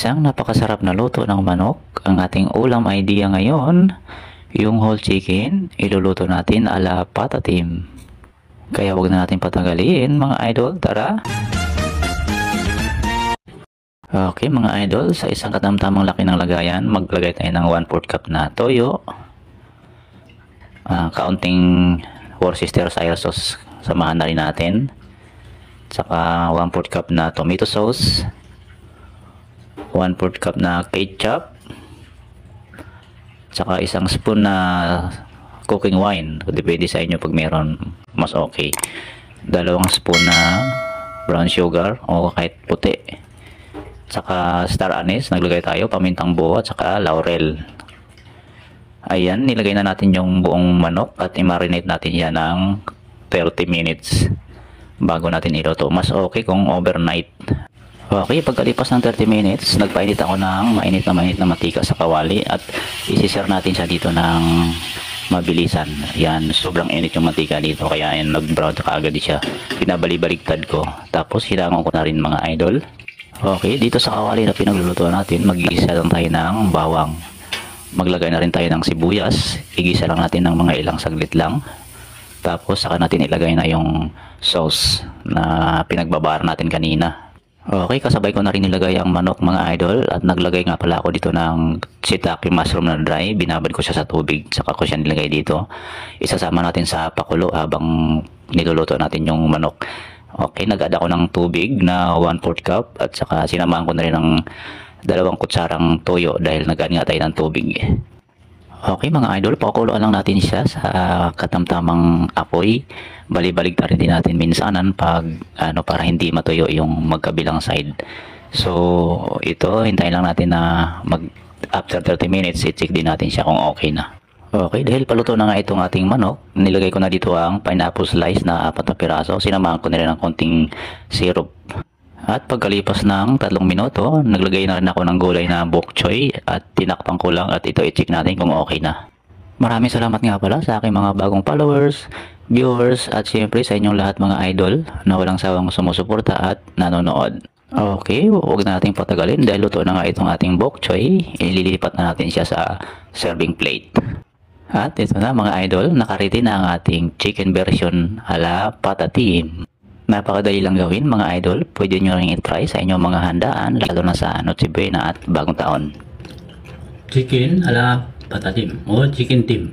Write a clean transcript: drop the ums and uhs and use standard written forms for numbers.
Isang napakasarap na luto ng manok. Ang ating ulam idea ngayon, yung whole chicken, iluluto natin ala patatim. Kaya huwag na natin patagalin mga idol, tara! Okay mga idol, sa isang katamtamang laki ng lagayan, maglagay tayo ng 1/4 cup na toyo. Kaunting Worcestershire sauce, samahan na rin natin. Saka 1/4 cup na tomato sauce. 1/4 cup na ketchup, saka isang spoon na cooking wine, depende sa inyo pag meron mas okay. 2 spoon na brown sugar o kahit puti, saka star anise, naglagay tayo, pamintang buo at saka laurel. Ayan, nilagay na natin yung buong manok at i-marinate natin yan ng 30 minutes bago natin iluto. Mas okay kung overnight. Okay, pagkalipas ng 30 minutes, nagpainit ako ng mainit na mantika sa kawali at isi-share natin siya dito ng mabilisan. Yan, sobrang init yung mantika dito kaya yan, nag-brown kaagad siya. Pinabali-baliktad ko. Tapos hinangon ko na rin mga idol. Okay, dito sa kawali na pinaglulutuan natin, mag-iisa lang tayo ng bawang. Maglagay na rin tayo ng sibuyas. Igisa lang natin ng mga ilang saglit lang. Tapos saka natin ilagay na yung sauce na pinagbabara natin kanina. Okay, kasabay ko na rin nilagay ang manok mga idol at naglagay nga pala ako dito ng shiitake mushroom na dry. Binabad ko siya sa tubig, saka ko siya nilagay dito. Isasama natin sa pakulo habang niluluto natin yung manok. Okay, nag-add ako ng tubig na 1/4 cup at saka sinamahan ko na rin ng 2 kutsarang toyo dahil nag-add nga tayo ng tubig. Okay mga idol, pakuluan lang natin siya sa katamtamang apoy. Bali-baligtad rin din natin minsanan pag para hindi matuyo yung magkabilang side. So ito, hintayin lang natin na after 30 minutes, i-check din natin siya kung okay na. Okay, dahil paluto na nga itong ating manok, nilagay ko na dito ang pineapple slice na 4 na piraso. Sinamahan ko na rin ng konting syrup. At pagkalipas ng 3 minuto, naglagay na rin ako ng gulay na bok choy at tinakpan ko lang at ito i-check natin kung okay na. Maraming salamat nga pala sa aking mga bagong followers, viewers at siyempre sa inyong lahat mga idol na walang sawang sumusuporta at nanonood. Okay, huwag na natin patagalin dahil luto na nga itong ating bok choy. Ililipat na natin siya sa serving plate. At ito na mga idol, nakaready na ang ating chicken version ala patatim. Napakadali lang gawin mga idol, pwede nyo rin i-try sa inyong mga handaan lalo na sa Noche Buena at Bagong Taon. Chicken ala patatim o chicken tim.